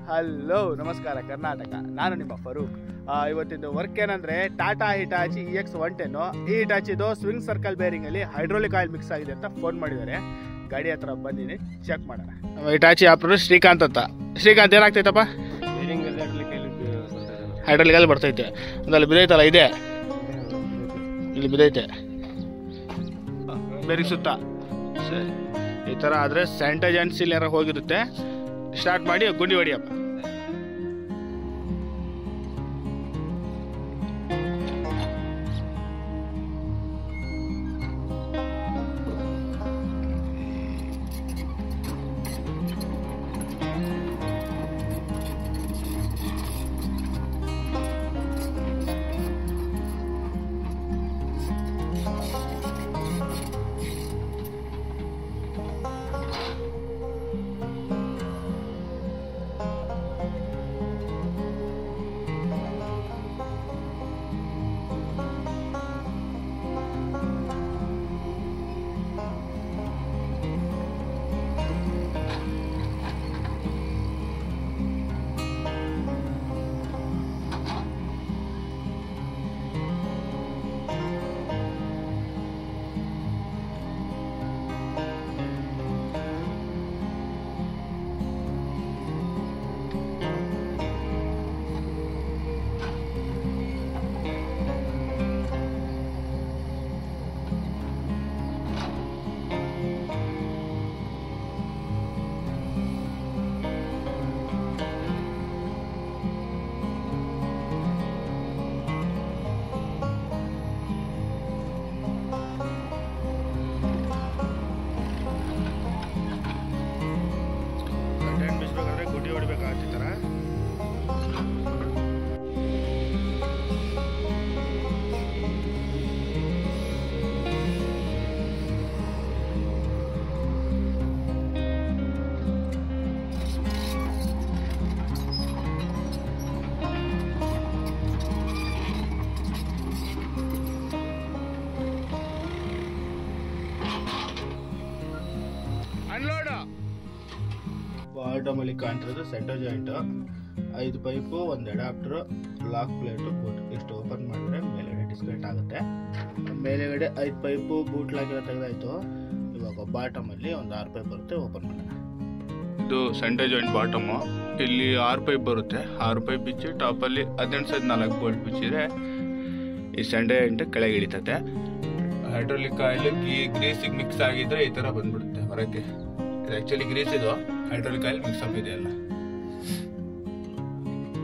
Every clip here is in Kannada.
ಹಲೋ ನಮಸ್ಕಾರ ಕರ್ನಾಟಕ, ನಾನು ನಿಮ್ಮ ಫರೂಕ್. ಇವತ್ತಿದ್ದು ವರ್ಕ್ ಏನಂದರೆ ಟಾಟಾ ಹಿಟಾಚಿ EX110. ಈ ಹಿಟಾಚಿದು ಸ್ವಿಂಗ್ ಸರ್ಕಲ್ ಬೇರಿಂಗಲ್ಲಿ ಹೈಡ್ರೋಲಿಕ್ ಆಯಿಲ್ ಮಿಕ್ಸ್ ಆಗಿದೆ ಅಂತ ಫೋನ್ ಮಾಡಿದ್ದಾರೆ. ಗಾಡಿ ಹತ್ರ ಬಂದಿನಿ, ಚೆಕ್ ಮಾಡೋಣ. ನಮ್ಮ ಹಿಟಾಚಿ ಆಪ್ರು ಶ್ರೀಕಾಂತ್ ಅಂತ. ಶ್ರೀಕಾಂತ್ ಏನಾಗ್ತೈತಪ್ಪ? ಹೈಡ್ರೋಲಿಕ್ ಆಯಿಲ್ ಬರ್ತೈತೆ. ಒಂದಲ್ಲಿ ಬಿದ್ದೈತಲ್ಲ, ಇದೆ ಇಲ್ಲಿ ಬಿದ್ದೈತೆ ಬೇರಿಂಗ್ ಸುತ್ತ. ಸರಿ, ಈ ಥರ ಆದರೆ ಸ್ಯಾಂಟೇಜ್ ಆ್ಯಂಡ್ ಸೀಲ್ ಏನಾರ ಹೋಗಿರುತ್ತೆ. ಸ್ಟಾರ್ಟ್ ಮಾಡಿ ಗುಂಡಿ ಹೊಡಿಯಪ್ಪ. ಗುಂಡಿ ಹೊಡಿಬೇಕಾಗತ್ತೆ ಈ ಥರ. ಬಾಟಮಲ್ಲಿ ಕಾಣ್ತಿರೋದು ಸೆಂಟರ್ ಜಾಯಿಂಟು, 5 ಪೈಪು, ಒಂದು ಅಡಾಪ್ಟರು, ಲಾಕ್ ಪ್ಲೇಟು, ಬೂಟ್. ಇಷ್ಟು ಓಪನ್ ಮಾಡಿದ್ರೆ ಮೇಲೆಗಡೆ ಡಿಸ್ಕನೆಕ್ಟ್ ಆಗುತ್ತೆ. ಮೇಲೆಗಡೆ 5 ಪೈಪು ಬೂಟ್ ಲಾಕ್ ಎಲ್ಲ ತೆಗೆದಾಯ್ತು. ಇವಾಗ ಬಾಟಮಲ್ಲಿ ಒಂದು 6 ಪೈಪ್ ಬರುತ್ತೆ, ಓಪನ್ ಮಾಡೋಣ. ಇದು ಸೆಂಟರ್ ಜಾಯಿಂಟ್ ಬಾಟಮು. ಇಲ್ಲಿ 6 ಪೈಪ್ ಬರುತ್ತೆ. 6 ಪೈಪ್ ಬಿಚ್ಚಿ ಟಾಪಲ್ಲಿ 18 ಸೈಜ್ 4 ಬೋಲ್ಟ್ ಬಿಚ್ಚಿದ್ರೆ ಈ ಸೆಂಟರ್ ಜಾಯಿಂಟ್ ಕೆಳಗೆ ಇಳಿತತೆ. ಹೈಡ್ರೋಲಿಕ್ ಆಯಿಲ್ ಗ್ರೀಸಿಗೆ ಮಿಕ್ಸ್ ಆಗಿದ್ರೆ ಈ ಥರ ಬಂದ್ಬಿಡುತ್ತೆ ಹೊರಗೆ. ಇದು ಆ್ಯಕ್ಚುಲಿ ಗ್ರೀಸ್, ಇದು ಹೈಡ್ರೋಲಿಕ್ ಆಯಿಲ್ ಮಿಕ್ಸ್ ಅಪ್ ಇದೆ ಎಲ್ಲ.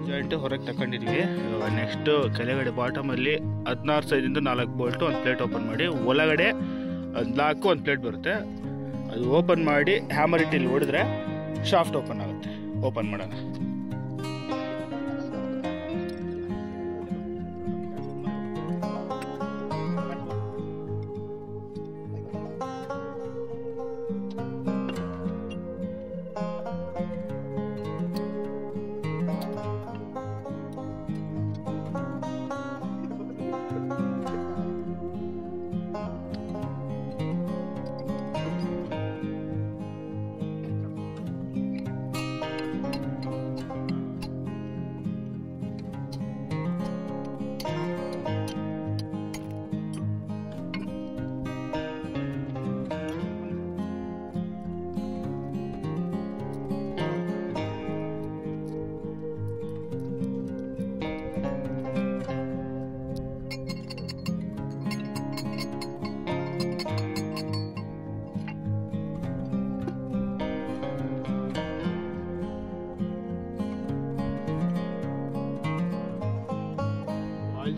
ಜಾಯಿಂಟ್ ಹೊರಗೆ ತಗೊಂಡಿದ್ವಿ. ಇವಾಗ ನೆಕ್ಸ್ಟು ಕೆಳಗಡೆ ಬಾಟಮಲ್ಲಿ 16 ಸೈಜಿಂದ 4 ಬೋಲ್ಟು, ಒಂದು ಪ್ಲೇಟ್ ಓಪನ್ ಮಾಡಿ, ಒಳಗಡೆ 4 ಒಂದು ಪ್ಲೇಟ್ ಬರುತ್ತೆ. ಅದು ಓಪನ್ ಮಾಡಿ ಹ್ಯಾಮರ್ ಇಟ್ಟು ಇಲ್ಲಿ ಹೊಡೆದ್ರೆ ಶಾಫ್ಟ್ ಓಪನ್ ಆಗುತ್ತೆ. ಓಪನ್ ಮಾಡೋಣ.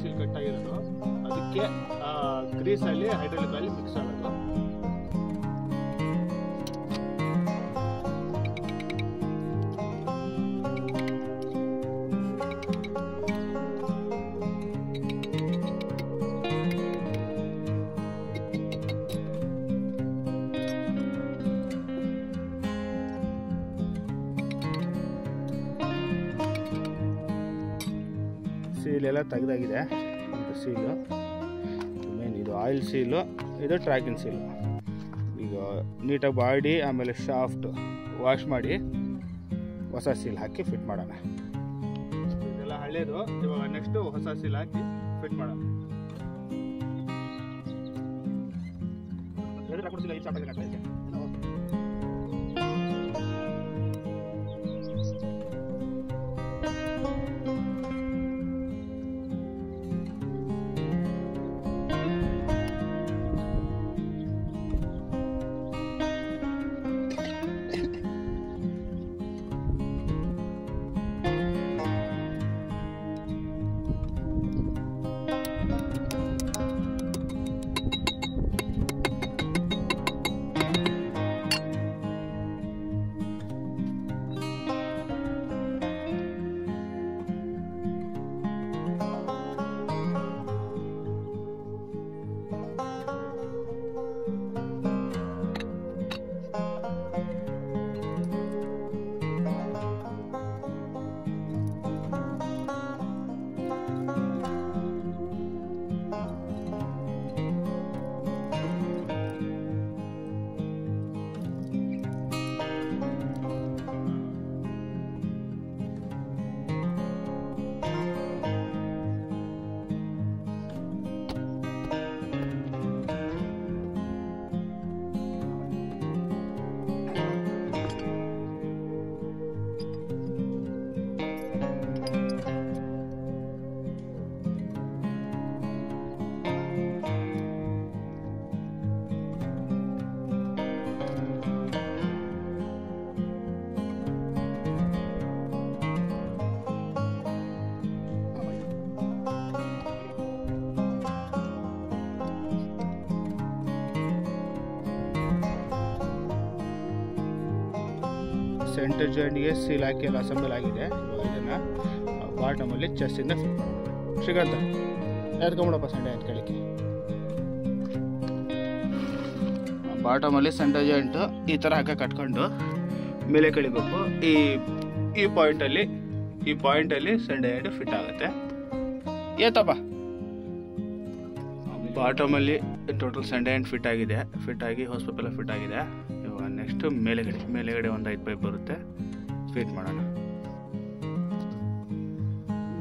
ಸೀಲ್ ಕಟ್ ಆಗಿರೋದು, ಅದಕ್ಕೆ ಗ್ರೀಸಲ್ಲಿ ಹೈಡ್ರೋಲಿಕ್ ಆಯಿಲ್ ಮಿಕ್ಸ್ ಆಗೋದು. ಸೀಲ್ ಎಲ್ಲ ತೆಗೆದಾಗಿದೆ. ಸೀಲು ಮೇನ್ ಇದು ಆಯಿಲ್ ಸೀಲು, ಇದು ಟ್ರ್ಯಾಕಿಂಗ್ ಸೀಲು. ಈಗ ನೀಟಾಗಿ ಬಾಡಿ ಆಮೇಲೆ ಶಾಫ್ಟ್ ವಾಶ್ ಮಾಡಿ ಹೊಸ ಸೀಲ್ ಹಾಕಿ ಫಿಟ್ ಮಾಡೋಣ. ಇದೆಲ್ಲ ಹಳೇದು, ಇವಾಗ ನೆಕ್ಸ್ಟು ಹೊಸ ಸೀಲ್ ಹಾಕಿ ಫಿಟ್ ಮಾಡೋಣ. ಸೆಂಟರ್ ಜಾಯಿಂಟ್ಗೆ ಸೀಲ್ ಹಾಕಿ ಎಲ್ಲ ಅಸೆಂಬಲ್ ಆಗಿದೆ. ಇವಾಗ ಇದನ್ನು ಬಾಟಮಲ್ಲಿ ಚೆಸ್ಟಿಂದ ಫಿಟ್ ಮಾಡೋಣ. ಶ್ರೀಕಾಂತ ಎತ್ಕೊಂಬಿಡಪ್ಪ ಸಂಡೆ ಎತ್ಕೊಳ್ಳಿಕ್ಕೆ. ಬಾಟಮಲ್ಲಿ ಸೆಂಟರ್ ಜಾಯಿಂಟು ಈ ಥರ ಹಾಕಿ ಕಟ್ಕೊಂಡು ಮೇಲೆ ಕಳಿಬೇಕು. ಈ ಪಾಯಿಂಟಲ್ಲಿ ಸೆಂಟರ್ ಜಾಯಿಂಟ್ ಫಿಟ್ ಆಗುತ್ತೆ. ಏತಪ್ಪ ಬಾಟಮಲ್ಲಿ ಟೋಟಲ್ ಸೆಂಟರ್ ಜಾಯಿಂಟ್ ಫಿಟ್ ಆಗಿ ಹೋಸ್ ಪೈಪ್ ಎಲ್ಲ ಫಿಟ್ ಆಗಿದೆ. ಇವಾಗ ನೆಕ್ಸ್ಟ್ ಮೇಲೆಗಡೆ ಒಂದು 5 ಪೈಪ್ ಬರುತ್ತೆ, ಫಿಟ್ ಮಾಡೋಣ.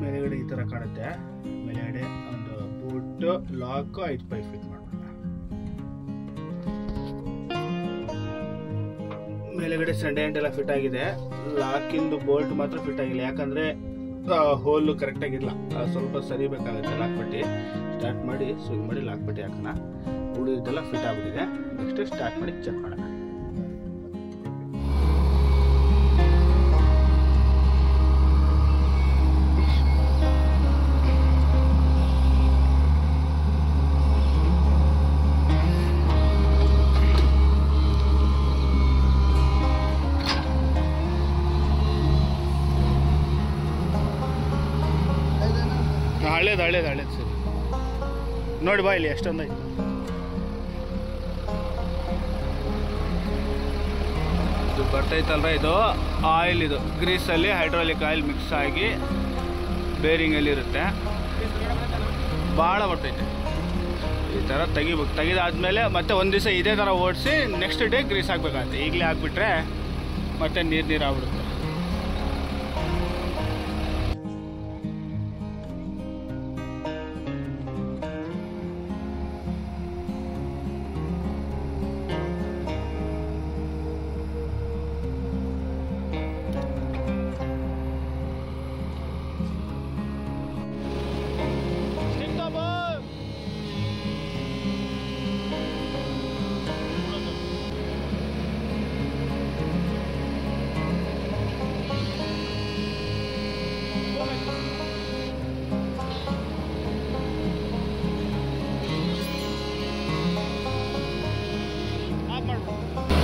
ಮೇಲೆಗಡೆ ಈ ಥರ ಕಾಣುತ್ತೆ. ಮೇಲೆಗಡೆ ಒಂದು ಬೂಟ್ ಲಾಕ್ 5 ಪೈಪ್ ಫಿಟ್ ಮಾಡೋಣ. ಮೇಲೆಗಡೆ ಸೆಂಟರ್ ಜಾಯಿಂಟ್ ಎಲ್ಲ ಫಿಟ್ ಆಗಿದೆ. ಲಾಕಿಂದು ಬೋಲ್ಟ್ ಮಾತ್ರ ಫಿಟ್ ಆಗಿಲ್ಲ, ಯಾಕಂದ್ರೆ ಹೋಲು ಕರೆಕ್ಟಾಗಿಲ್ಲ. ಸ್ವಲ್ಪ ಸರಿಬೇಕಾಗುತ್ತೆ. ಲಾಕ್ ಪಟ್ಟಿ ಸ್ಟಾರ್ಟ್ ಮಾಡಿ ಸ್ವಿಂಗ್ ಮಾಡಿ ಲಾಕ್ ಪಟ್ಟಿ ಹಾಕೋಣ. ಉಳಿದೆಲ್ಲ ಫಿಟ್ ಆಗೋದಿದೆ. ನೆಕ್ಸ್ಟ್ ಸ್ಟಾರ್ಟ್ ಮಾಡಿ ಚೆಕ್ ಮಾಡೋಣ. ಹಳೇದು ಸರಿ ನೋಡಿ ಬಾ, ಇಲ್ಲಿ ಎಷ್ಟೊಂದಾಯ್ತು. ಇದು ಬರ್ತೈತಲ್ರ, ಇದು ಆಯಿಲ್, ಇದು ಗ್ರೀಸಲ್ಲಿ ಹೈಡ್ರಾಲಿಕ್ ಆಯಿಲ್ ಮಿಕ್ಸ್ ಆಗಿ ಬೇರಿಂಗಲ್ಲಿ ಇರುತ್ತೆ. ಭಾಳ ಬರ್ತೈತೆ. ಈ ಥರ ತೆಗಿಬೇಕು. ತೆಗೆದಾದ್ಮೇಲೆ ಮತ್ತೆ ಒಂದು ದಿವಸ ಇದೇ ಥರ ಓಡಿಸಿ ನೆಕ್ಸ್ಟ್ ಡೇ ಗ್ರೀಸ್ ಹಾಕ್ಬೇಕಾಗುತ್ತೆ. ಈಗಲೇ ಹಾಕ್ಬಿಟ್ರೆ ಮತ್ತೆ ನೀರು ಆಗ್ಬಿಡುತ್ತೆ.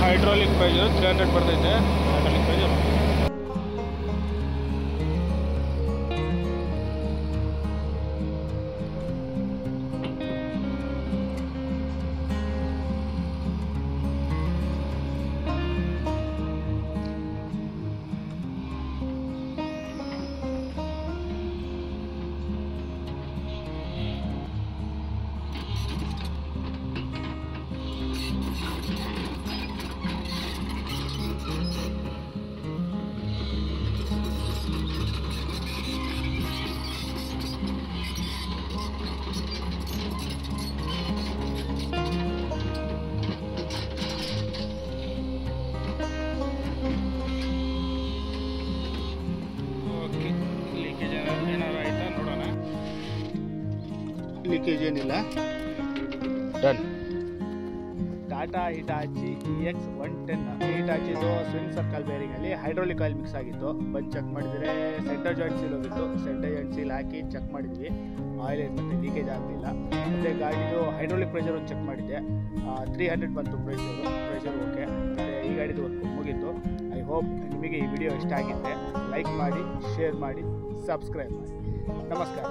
ಹೈಡ್ರಾಲಿಕ್ ಪ್ರೈಜರು 300 ಬರ್ತೈತೆ. ಹೈಡ್ರಾಲಿಕ್ ಪ್ರೈಜರು ಲೀಕೇಜ್ ಏನಿಲ್ಲ. ಡನ್. ಟಾಟಾ ಹಿಟಾಚಿ EX110 ಹಿಟಾಚಿದು ಸ್ವಿಂಗ್ ಸರ್ಕಲ್ ಬೇರಿಂಗಲ್ಲಿ ಹೈಡ್ರೋಲಿಕ್ ಆಯಿಲ್ ಮಿಕ್ಸ್ ಆಗಿತ್ತು. ಬಂದು ಚೆಕ್ ಮಾಡಿದರೆ ಸೆಂಟರ್ ಜಾಯಿಂಟ್ ಸೀಲ್ ಹೋಗಿತ್ತು. ಸೆಂಟರ್ ಜಾಯಿಂಟ್ ಸೀಲ್ ಹಾಕಿ ಚೆಕ್ ಮಾಡಿದ್ವಿ, ಆಯಿಲ್ ಮತ್ತು ಲೀಕೇಜ್ ಆಗಲಿಲ್ಲ. ಮತ್ತು ಗಾಡಿದು ಹೈಡ್ರೋಲಿಕ್ ಪ್ರೆಷರ್ ಒಂದು ಚೆಕ್ ಮಾಡಿದ್ದೆ, 300 ಬಂತು ಪ್ರೆಷರ್ ಓಕೆ. ಮತ್ತು ಈ ಗಾಡಿದು ವರ್ಕ್ ಮುಗೀತು. ಐ ಹೋಪ್ ನಿಮಗೆ ಈ ವಿಡಿಯೋ ಇಷ್ಟ ಆಗಿದ್ದರೆ ಲೈಕ್ ಮಾಡಿ, ಶೇರ್ ಮಾಡಿ, ಸಬ್ಸ್ಕ್ರೈಬ್ ಮಾಡಿ. ನಮಸ್ಕಾರ.